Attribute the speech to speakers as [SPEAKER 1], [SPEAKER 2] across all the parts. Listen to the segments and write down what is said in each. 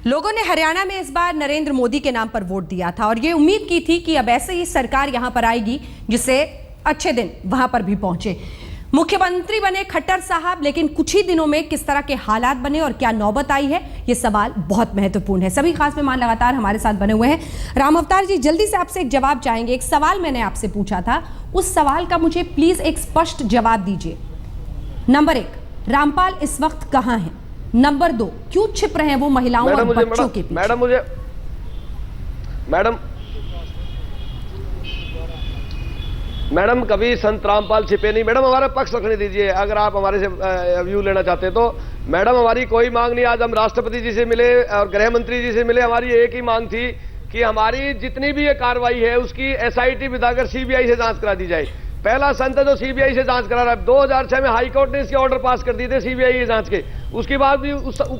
[SPEAKER 1] लोगों ने हरियाणा में इस बार नरेंद्र मोदी के नाम पर वोट दिया था और ये उम्मीद की थी कि अब ऐसे ही सरकार यहां पर आएगी जिससे अच्छे दिन वहां पर भी पहुंचे। मुख्यमंत्री बने खट्टर साहब, लेकिन कुछ ही दिनों में किस तरह के हालात बने और क्या नौबत आई है, ये सवाल बहुत महत्वपूर्ण है। सभी खास मेहमान लगातार हमारे साथ बने हुए हैं। राम अवतार जी, जल्दी से आपसे एक जवाब चाहेंगे। एक सवाल मैंने आपसे पूछा था, उस सवाल का मुझे प्लीज एक स्पष्ट जवाब दीजिए। नंबर 1, रामपाल इस वक्त कहां है? नंबर 2, क्यों छिप रहे हैं वो महिलाओं और बच्चों के पीछे?
[SPEAKER 2] मैडम कभी संत रामपाल छिपे नहीं। मैडम हमारा पक्ष रखने दीजिए, अगर आप हमारे से व्यू लेना चाहते हैं तो। मैडम हमारी कोई मांग नहीं। आज हम राष्ट्रपति जी से मिले और गृह मंत्री जी से मिले। हमारी एक ही मांग थी कि हमारी जितनी भी ये कार्रवाई है उसकी एसआईटी बिठाकर सीबीआई से जांच करा दी जाए। पहला संत है जो सीबीआई से जांच करा रहा है। 2006 में हाईकोर्ट ने इसके ऑर्डर पास कर दिए थे सीबीआई की जांच के। उसके बाद भी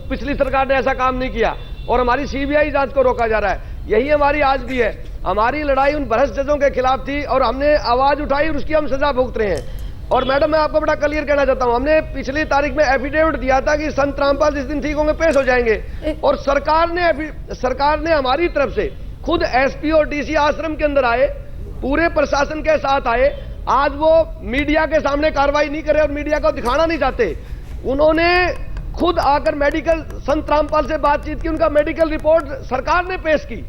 [SPEAKER 2] पिछली सरकार ने ऐसा काम नहीं किया और हमारी सीबीआई जांच को रोका जा रहा है। यही हमारी आज भी है। हमारी लड़ाई उन भ्रष्ट जजों के खिलाफ थी और हमने आवाज उठाई और उसकी हम सजा भुगत रहे हैं। और मैडम मैं आपको बड़ा क्लियर कहना चाहता हूं, हमने पिछली तारीख में एफिडेविट दिया था कि संत रामपाल जिस दिन ठीक होंगे पेश हो जाएंगे, और सरकार ने हमारी तरफ से खुद एसपी और डीसी आश्रम के अंदर आए, पूरे प्रशासन के साथ आए। आज वो मीडिया के सामने कार्रवाई नहीं करे और मीडिया को दिखाना नहीं चाहते। उन्होंने खुद आकर मेडिकल संत रामपाल से बातचीत की, उनका मेडिकल रिपोर्ट सरकार ने पेश की।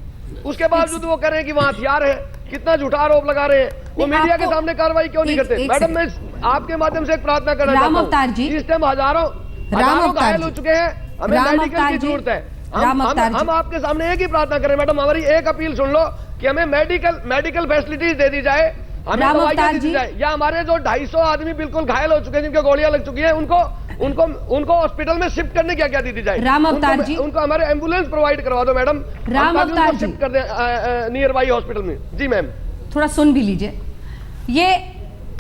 [SPEAKER 2] उसके बावजूद वो कह रहे हैं कि वहां हथियार है। कितना झूठा आरोप लगा रहे हैं। वो मीडिया के सामने कार्रवाई क्यों नहीं करते? मैडम मैं आपके माध्यम से एक प्रार्थना करना चाहता हूं। इस टाइम हजारों घायल हो चुके हैं, हमें मेडिकल की जरूरत है। हम आपके सामने एक ही प्रार्थना करें मैडम, हमारी एक अपील सुन लो कि हमें मेडिकल फैसिलिटीज दे दी जाए, हमें दवाइयां दे दी जाए। या हमारे जो 250 आदमी बिल्कुल घायल हो चुके हैं, जिनको गोलियां लग चुकी हैं, उनको हॉस्पिटल में शिफ्ट करने की क्या दी जाए?
[SPEAKER 1] राम अवतार जी,
[SPEAKER 2] उनको हमारे एम्बुलेंस प्रोवाइड करवा दो मैडम।
[SPEAKER 1] राम अवतार जी,
[SPEAKER 2] शिफ्ट कर दे नियर बाई हॉस्पिटल में। जी मैम,
[SPEAKER 1] थोड़ा सुन भी लीजिए। ये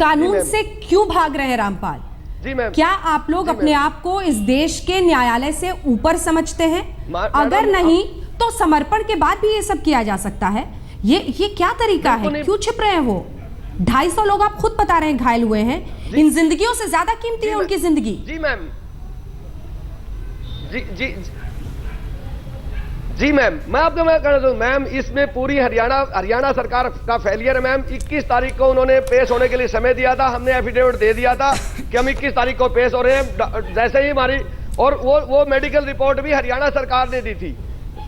[SPEAKER 1] कानून से क्यों भाग रहे हैं रामपाल?
[SPEAKER 2] जी मैम,
[SPEAKER 1] क्या आप लोग अपने आप को इस देश के न्यायालय से ऊपर समझते हैं? अगर नहीं तो समर्पण के बाद भी ये सब किया जा सकता है। ये क्या तरीका है? क्यों छिप रहे हैं वो? 250 लोग आप खुद बता रहे हैं घायल हुए हैं। इन जिंदगियों से ज्यादा कीमती है उनकी जिंदगी।
[SPEAKER 2] जी मैम, जी मैम, मैं आपको मैं कहना चाहूँ मैम, इसमें पूरी हरियाणा सरकार का फेलियर है मैम। 21 तारीख को उन्होंने पेश होने के लिए समय दिया था, हमने एफिडेविट दे दिया था कि हम 21 तारीख को पेश हो रहे हैं। जैसे ही हमारी और वो मेडिकल रिपोर्ट भी हरियाणा सरकार ने दी थी।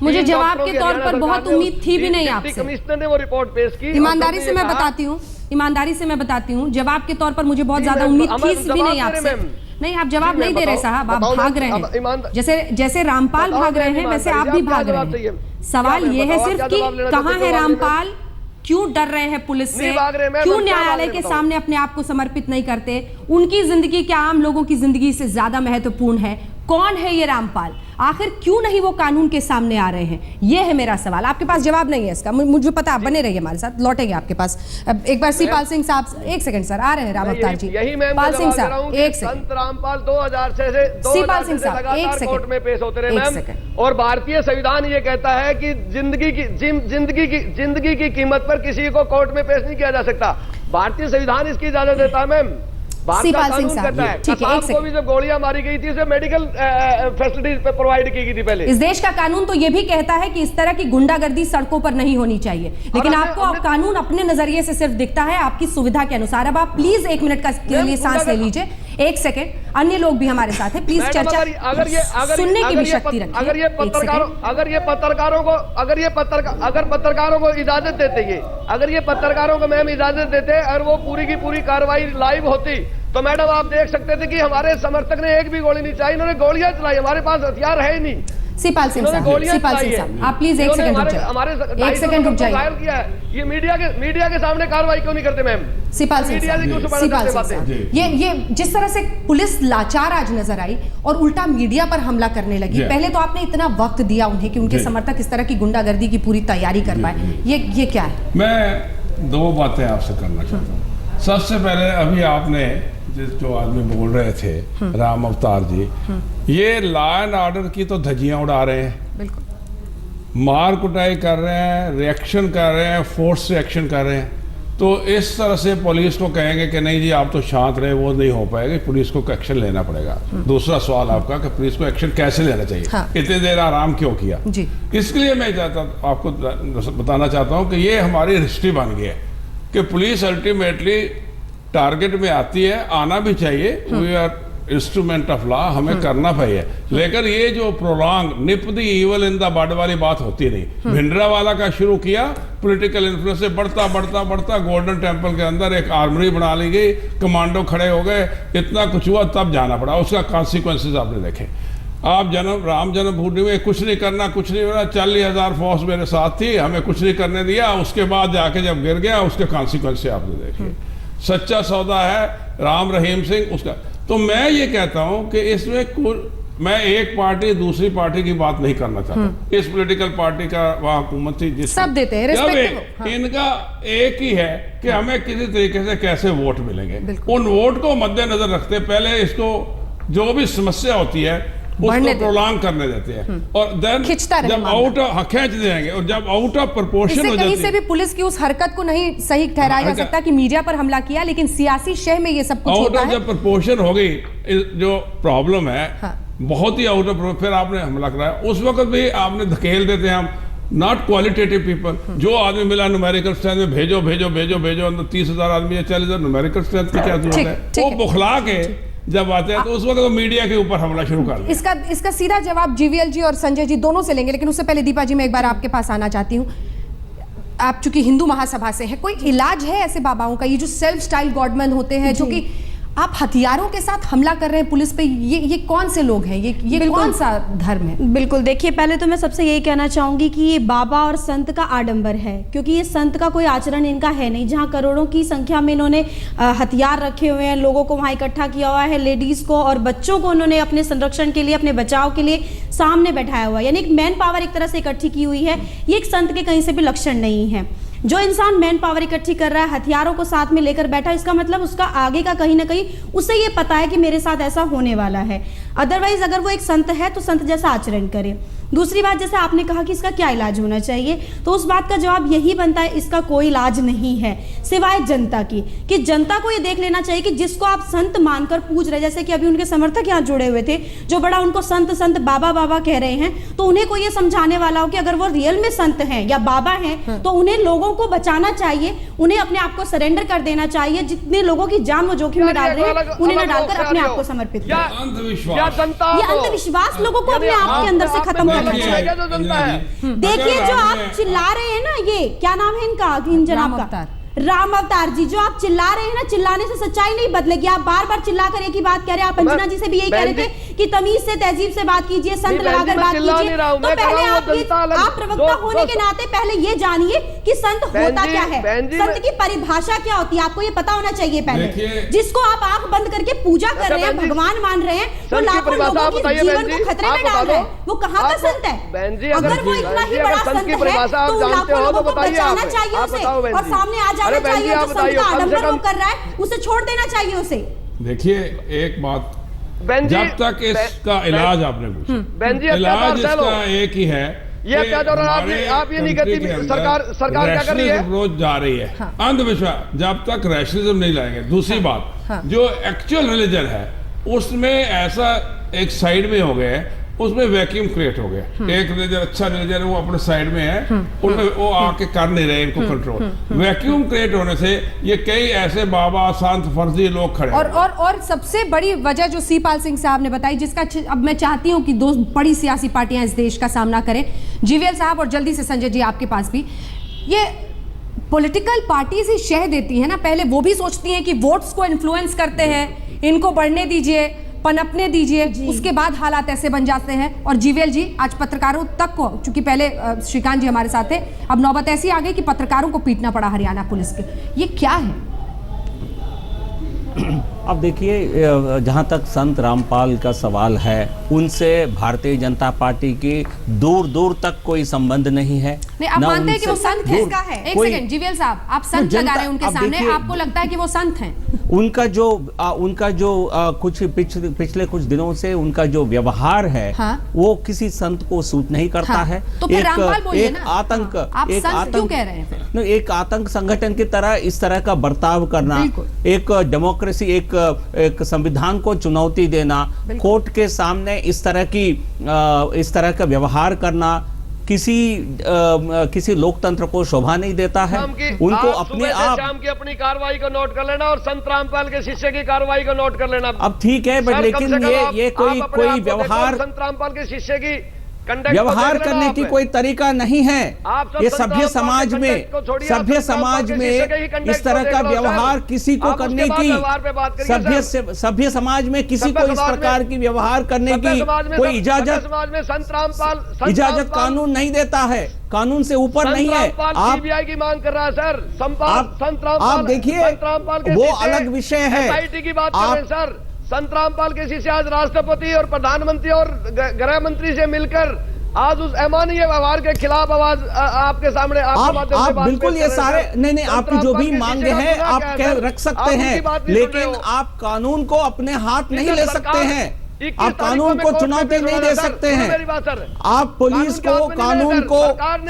[SPEAKER 1] मुझे जवाब के तौर पर बहुत उम्मीद थी भी नहीं आपसे।
[SPEAKER 2] कमिश्नर ने वो रिपोर्ट पेश की।
[SPEAKER 1] ईमानदारी से मैं बताती हूँ, जवाब के तौर पर मुझे बहुत ज्यादा उम्मीद थी भी नहीं आपसे। नहीं, आप जवाब नहीं दे रहे साहब, आप भाग रहे हैं। जैसे रामपाल भाग रहे हैं वैसे आप भी भाग रहे हैं। सवाल ये है सिर्फ कि कहां है रामपाल, क्यों डर रहे हैं पुलिस से, क्यों न्यायालय के सामने अपने आप को समर्पित नहीं करते? उनकी जिंदगी क्या आम लोगों की जिंदगी से ज्यादा महत्वपूर्ण है? कौन है ये रामपाल? आखिर क्यों नहीं वो कानून के सामने आ रहे हैं? ये है मेरा सवाल। आपके पास जवाब नहीं है इसका, मुझे पता। आप बने रहिए हमारे साथ, लौटेंगे आपके पास। अब एक बार पाल सिंह साहब, एक सेकंड सर, आ रहे हैं राम अवतार जी। पाल सिंह साहब, एक सेकंड।
[SPEAKER 2] संत रामपाल 2006 से 2000 से लगातार कोर्ट में पेश होते रहे मैम। और भारतीय संविधान ये कहता है कि जिंदगी की कीमत पर किसी को कोर्ट में पेश नहीं किया जा सकता। भारतीय संविधान इसकी इजाजत देता है मैम।
[SPEAKER 1] पाल सिंह साहब, ठीक है, एक सेकंड।
[SPEAKER 2] भी जब गोलियां मारी गई थी उसे मेडिकल फैसिलिटीज प्रोवाइड की गई थी पहले।
[SPEAKER 1] इस देश का कानून तो ये भी कहता है कि इस तरह की गुंडागर्दी सड़कों पर नहीं होनी चाहिए, लेकिन आपको कानून अपने नजरिए से सिर्फ दिखता है, आपकी सुविधा के अनुसार। अब आप प्लीज 1 मिनट के लिए सांस ले लीजिए, 1 सेकंड। अन्य लोग भी हमारे साथ हैं, प्लीज चर्चा सुनने की भी शक्ति रखिए।
[SPEAKER 2] अगर पत्रकारों को इजाजत देते ये, अगर ये पत्रकारों को मैम इजाजत देते और वो पूरी की पूरी कार्रवाई लाइव होती, तो मैडम आप देख सकते थे कि हमारे समर्थक ने एक भी गोली नहीं चलाई। इन्होंने गोलियां चलाई, हमारे पास हथियार है ही नहीं।
[SPEAKER 1] पाल सिंह साहब, आप प्लीज 1 सेकंड रुक जाइए। 1 सेकंड रुक जाइए।
[SPEAKER 2] ये मीडिया के सामने कार्रवाई क्यों नहीं करते मैम?
[SPEAKER 1] सिपाल सिंह साहब, ये जिस तरह से पुलिस लाचार आज नजर आई और उल्टा मीडिया पर हमला करने लगी। पहले तो आपने इतना वक्त दिया उन्हें कि उनके समर्थक इस तरह की गुंडागर्दी की पूरी तैयारी कर पाए। ये क्या है?
[SPEAKER 3] मैं 2 बातें आपसे करना चाहता हूँ। सबसे पहले अभी आपने जो आदमी बोल रहे थे राम अवतार जी, ये लॉ एंड ऑर्डर की तो धज्जियां उड़ा रहे हैं। बिल्कुल मार कुटाई कर रहे हैं, रिएक्शन कर रहे हैं, फोर्स रिएक्शन कर रहे हैं। तो इस तरह से पुलिस को कहेंगे कि नहीं जी आप तो शांत रहे, वो नहीं हो पाएगा, पुलिस को एक्शन लेना पड़ेगा। दूसरा सवाल आपका कि पुलिस को एक्शन कैसे लेना चाहिए, इतनी देर आराम क्यों किया जी? इसके लिए मैं आपको बताना चाहता हूँ कि ये हमारी हिस्ट्री बन गई है कि पुलिस अल्टीमेटली टारगेट में आती है, आना भी चाहिए, we are instrument of law, हमें करना चाहिए। लेकिन ये जो prolong nip the evil in the bud वाली बात होती नहीं। भिंडरा वाला का शुरू किया, पॉलिटिकल इन्फ्लुएंस से बढ़ता बढ़ता बढ़ता गोल्डन टेम्पल के अंदर एक आर्मरी बना ली गई, कमांडो खड़े हो गए, इतना कुछ हुआ, तब जाना पड़ा। उसका कॉन्सिक्वेंसेस आपने देखे। आप राम जन्मभूमि में कुछ नहीं करना, कुछ नहीं होना, 40,000 फौज मेरे साथ थी, हमें कुछ नहीं करने दिया, उसके बाद जाके जब गिर गया उसके कॉन्सिक्वेंस आपने देखे। सच्चा सौदा है राम रहीम सिंह उसका। तो मैं ये कहता हूं कि इसमें मैं एक पार्टी दूसरी पार्टी की बात नहीं करना चाहता। इस पॉलिटिकल पार्टी का वहां हुकूमत थी, जिस
[SPEAKER 1] सब देते हैं,
[SPEAKER 3] इनका एक ही है कि हमें किसी तरीके से कैसे वोट मिलेंगे। उन वोट को मद्देनजर रखते पहले इसको जो भी समस्या होती है उसको प्रोलॉन्ग करने देते हैं, और देन जब आउट खींच देंगे, और जब आउट ऑफ प्रोपोर्शन हो जाती है।
[SPEAKER 1] से भी पुलिस की उस हरकत को नहीं सही ठहराया जा सकता कि मीडिया पर हमला किया, लेकिन सियासी शह में ये सब कुछ होता है।
[SPEAKER 3] जब प्रोपोर्शन हो गई, जो प्रॉब्लम है बहुत ही आउट ऑफ, फिर आपने हमला कराया, उस वक्त भी आपने धकेल देते हैं हम, नॉट क्वालिटेटिव पीपल। जो आदमी मिला न्यूमेरिकल स्ट्रेंथ में भेजो भेजो भेजो भेजो, अंदर 30,000 आदमी है, 40,000 न्यूमेरिकल स्ट्रेंथ की क्या जरूरत है? वो बुखला के जब आते हैं तो उस वक्त तो मीडिया के ऊपर हमला शुरू कर दिया।
[SPEAKER 1] इसका सीधा जवाब जीवीएल जी और संजय जी दोनों से लेंगे, लेकिन उससे पहले दीपा जी मैं एक बार आपके पास आना चाहती हूँ। आप चूंकि हिंदू महासभा से हैं, कोई इलाज है ऐसे बाबाओं का, ये जो सेल्फ स्टाइल गॉडमैन होते हैं जो कि आप हथियारों के साथ हमला कर रहे हैं पुलिस पे, ये कौन से लोग हैं, ये कौन सा धर्म है?
[SPEAKER 4] बिल्कुल, देखिए पहले तो मैं सबसे यही कहना चाहूंगी कि ये बाबा और संत का आडंबर है, क्योंकि ये संत का कोई आचरण इनका है नहीं। जहां करोड़ों की संख्या में इन्होंने हथियार रखे हुए हैं, लोगों को वहां इकट्ठा किया हुआ है, लेडीज को और बच्चों को उन्होंने अपने संरक्षण के लिए, अपने बचाव के लिए सामने बैठाया हुआ है, यानी एक मैन पावर एक तरह से इकट्ठी की हुई है। ये एक संत के कहीं से भी लक्षण नहीं है। जो इंसान मैन पावर इकट्ठी कर रहा है, हथियारों को साथ में लेकर बैठा, इसका मतलब उसका आगे का कहीं ना कहीं उसे ये पता है कि मेरे साथ ऐसा होने वाला है। अदरवाइज अगर वो एक संत है तो संत जैसा आचरण करे। दूसरी बात, जैसे आपने कहा कि इसका क्या इलाज होना चाहिए, तो उस बात का जवाब यही बनता है, इसका कोई इलाज नहीं है सिवाय जनता की, कि जनता को ये देख लेना चाहिए कि जिसको आप संत मानकर पूज रहे, जैसे कि अभी उनके समर्थक यहाँ जुड़े हुए थे जो बड़ा उनको संत संत बाबा बाबा कह रहे हैं, तो उन्हें कोई ये समझाने वाला हो कि अगर वो रियल में संत हैं या बाबा हैं तो उन्हें लोगों को बचाना चाहिए, उन्हें अपने आप को सरेंडर कर देना चाहिए। जितने लोगों की जान वो जोखिम में डाल रहे हैं उन्हें न डालकर अपने आप को समर्पित करें। ये अंधविश्वास लोगों को अपने आप के अंदर से खत्म करना चाहिए। देखिए जो आप चिल्ला रहे हैं ना, ये क्या नाम है इनका, इन जनाब का राम अवतार जी, जो आप चिल्ला रहे हैं ना, चिल्लाने से सच्चाई नहीं बदलेगी। आप बार बार चिल्ला कर एक ही बात कह रहे हैं। आप अंजना जी से भी यही कह रहे थे कि तमीज से तहजीब से बात कीजिए, संत लगाकर बात कीजिए। तो पहले आप प्रवक्ता होने के नाते पहले ये जानिए कि संत होता क्या है, संत की परिभाषा क्या होती है, आपको ये पता होना चाहिए पहले। जिसको आप आंख बंद करके पूजा कर रहे हैं, भगवान मान रहे हैं, वो लाखों लोगों के जीवन को खतरे में डाल रहे हैं, वो कहाँ का संत है? अगर वो इतना ही बड़ा संत है तो लाखों लोगों को बचाना चाहिए उसे, और सामने आ जाना चाहिए। जो संत का आडंबर वो कर रहा है उसे छोड़ देना चाहिए उसे।
[SPEAKER 3] देखिए एक बात, जब तक इसका इलाज आपने पूछा, इलाज इसका एक ही है,
[SPEAKER 2] ये अत्याचार। आप ये नहीं कहती सरकार क्या कर रही है?
[SPEAKER 3] अप्रोच जा रही है। अंधविश्वास, जब तक रैशनलिज्म नहीं लाएंगे। दूसरी बात, जो एक्चुअल रिलीजन है उसमें ऐसा एक साइड में हो गया, उसमें वैक्यूम क्रिएट हो गया। एक रिलीजन, अच्छा रिलीजन, वो अपने साइड में है, उनमें वो आके कर नहीं रहे इनको कंट्रोल। वैक्यूम क्रिएट होने से ये कई ऐसे बाबा संत फर्जी लोग खड़े
[SPEAKER 1] और सबसे बड़ी वजह जो सीपाल सिंह साहब ने बताई, जिसका अब मैं चाहती हूं कि दो बड़ी सियासी पार्टियां इस देश का सामना करें, जीवीएल साहब और जल्दी से संजय जी आपके पास भी। ये पॉलिटिकल पार्टीज ही शह देती है ना, पहले वो भी सोचती हैं कि वोट्स को इन्फ्लुएंस करते हैं, इनको बढ़ने दीजिए, पनपने दीजिए, उसके बाद हालात ऐसे बन जाते हैं। और जीवीएल जी, आज पत्रकारों तक को, चूंकि पहले श्रीकांत जी हमारे साथ थे, अब नौबत ऐसी आ गई कि पत्रकारों को पीटना पड़ा हरियाणा पुलिस के, ये क्या है?
[SPEAKER 5] अब देखिए, जहाँ तक संत रामपाल का सवाल है, उनसे भारतीय जनता पार्टी की दूर दूर तक कोई संबंध नहीं है।
[SPEAKER 1] नहीं, आप मानते हैं कि वो संत है? एक सेकंड जीवीएल साहब, आप संत लगा रहे हैं उनके सामने, आपको लगता है कि वो संत हैं?
[SPEAKER 5] उनका जो कुछ पिछले कुछ दिनों से उनका जो व्यवहार है,
[SPEAKER 1] हाँ?
[SPEAKER 5] वो किसी संत को सूट नहीं करता
[SPEAKER 1] हाँ?
[SPEAKER 5] है।
[SPEAKER 1] तो फिर रामपाल बोलिए ना।
[SPEAKER 5] आतंक,
[SPEAKER 1] आप संत क्यों कह रहे हैं फिर?
[SPEAKER 5] एक आतंक संगठन की तरह इस तरह का बर्ताव करना, एक डेमोक्रेसी, एक संविधान को चुनौती देना, कोर्ट के सामने इस तरह का व्यवहार करना किसी लोकतंत्र को शोभा नहीं देता है। उनको अपने आप
[SPEAKER 2] शाम की अपनी कार्रवाई को नोट कर लेना और संत रामपाल के शिष्य की कार्रवाई को नोट कर लेना।
[SPEAKER 5] अब ठीक है, बट लेकिन ये कोई व्यवहार,
[SPEAKER 2] संत रामपाल के शिष्य की
[SPEAKER 5] व्यवहार करने की कोई तरीका नहीं है। ये सभ्य समाज में इस तरह का व्यवहार किसी को करने की, सभ्य समाज में किसी को इस प्रकार की व्यवहार करने की कोई इजाजत कानून नहीं देता है, कानून से ऊपर नहीं है। आप
[SPEAKER 2] सीबीआई की मांग कर रहा है सर।
[SPEAKER 5] आप देखिए, वो अलग विषय है।
[SPEAKER 2] एसआईटी की बात कर रहे हैं सर। संत रामपाल के शिष्य आज राष्ट्रपति और प्रधानमंत्री और गृह मंत्री से मिलकर आज उस अमानवीय व्यवहार के खिलाफ आवाज आपके सामने
[SPEAKER 5] आप बिल्कुल ये सारे नहीं, आपकी जो भी मांगे हैं आप कह रख सकते हैं, लेकिन आप कानून को अपने हाथ नहीं ले सकते हैं। आप कानून को चुनौती नहीं दे सकते हैं। आप पुलिस को, कानून को,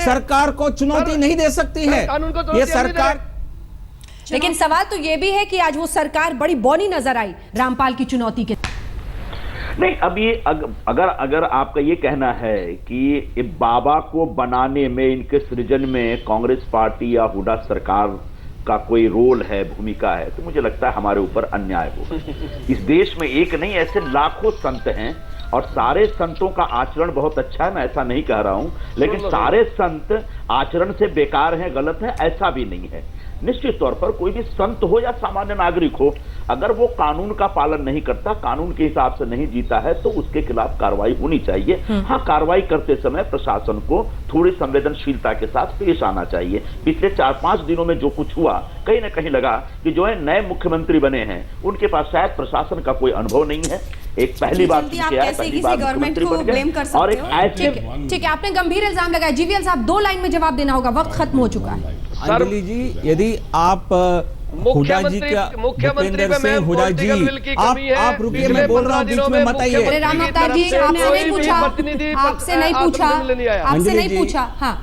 [SPEAKER 5] सरकार को चुनौती नहीं दे सकती है। ये सरकार,
[SPEAKER 1] लेकिन सवाल तो ये भी है कि आज वो सरकार बड़ी बौनी नजर आई रामपाल की चुनौती के।
[SPEAKER 6] नहीं, अब ये अगर आपका ये कहना है कि बाबा को बनाने में, इनके सृजन में कांग्रेस पार्टी या हुडा सरकार का कोई रोल है, भूमिका है, तो मुझे लगता है हमारे ऊपर अन्याय होगा। इस देश में एक नहीं, ऐसे लाखों संत हैं और सारे संतों का आचरण बहुत अच्छा है, मैं ऐसा नहीं कह रहा हूं, लेकिन सारे संत आचरण से बेकार हैं, गलत है, ऐसा भी नहीं है। निश्चित तौर पर कोई भी संत हो या सामान्य नागरिक हो, अगर वो कानून का पालन नहीं करता, कानून के हिसाब से नहीं जीता है, तो उसके खिलाफ कार्रवाई होनी चाहिए। हाँ, कार्रवाई करते समय प्रशासन को थोड़ी संवेदनशीलता के साथ पेश आना चाहिए। पिछले 4-5 दिनों में जो कुछ हुआ, कहीं ना कहीं लगा कि जो है नए मुख्यमंत्री बने हैं उनके पास शायद प्रशासन का कोई अनुभव नहीं है। एक पहली बात
[SPEAKER 1] गवर्नमेंट को ब्लेम कर सकते हो। ठीक है, आपने गंभीर इल्जाम लगाया। जीवीएल साहब, 2 लाइन में जवाब देना होगा, वक्त खत्म हो चुका है।
[SPEAKER 5] अंजलि जी, यदि आप हुडा जी का, भूपेंद्र सिंह हुडा जी, आप रुकिए, मैं बोल रहा हूँ, बीच में मत आइए।
[SPEAKER 1] अरे राम अवतार जी, आपसे नहीं पूछा, आपसे नहीं पूछा। हाँ,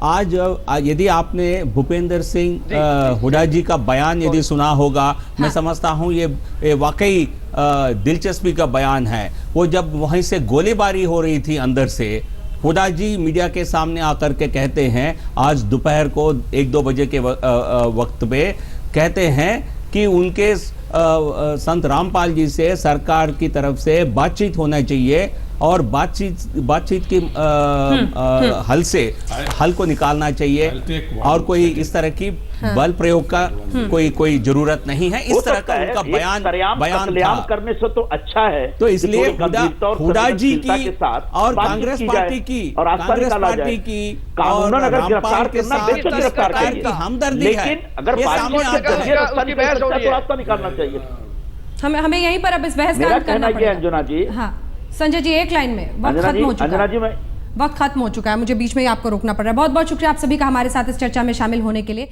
[SPEAKER 5] आज यदि आपने भूपेंद्र सिंह हुडा जी का बयान यदि सुना होगा, मैं समझता हूँ ये वाकई दिलचस्पी का बयान है। वो जब वहीं से गोलीबारी हो रही थी अंदर से, हुडा जी मीडिया के सामने आकर के कहते हैं, आज दोपहर को 1-2 बजे के वक्त पे कहते हैं कि उनके संत रामपाल जी से सरकार की तरफ से बातचीत होना चाहिए और बातचीत की हल को निकालना चाहिए और कोई इस तरह की बल प्रयोग का कोई जरूरत नहीं है। इस तरह का उनका बयान था
[SPEAKER 6] करने से तो अच्छा है।
[SPEAKER 5] तो इसलिए हुडा जी की और कांग्रेस पार्टी की और रामपाल के साथ हमदर्दी है,
[SPEAKER 6] अगर रास्ता निकालना चाहिए।
[SPEAKER 1] हमें यहीं पर अब इस बहस का अंत करना पड़ेगा।
[SPEAKER 6] अंजना जी,
[SPEAKER 1] हाँ संजय जी, एक लाइन में, वक्त खत्म हो चुका है। वक्त खत्म हो चुका है, मुझे बीच में ही आपको रोकना पड़ रहा है। बहुत बहुत शुक्रिया आप सभी का हमारे साथ इस चर्चा में शामिल होने के लिए।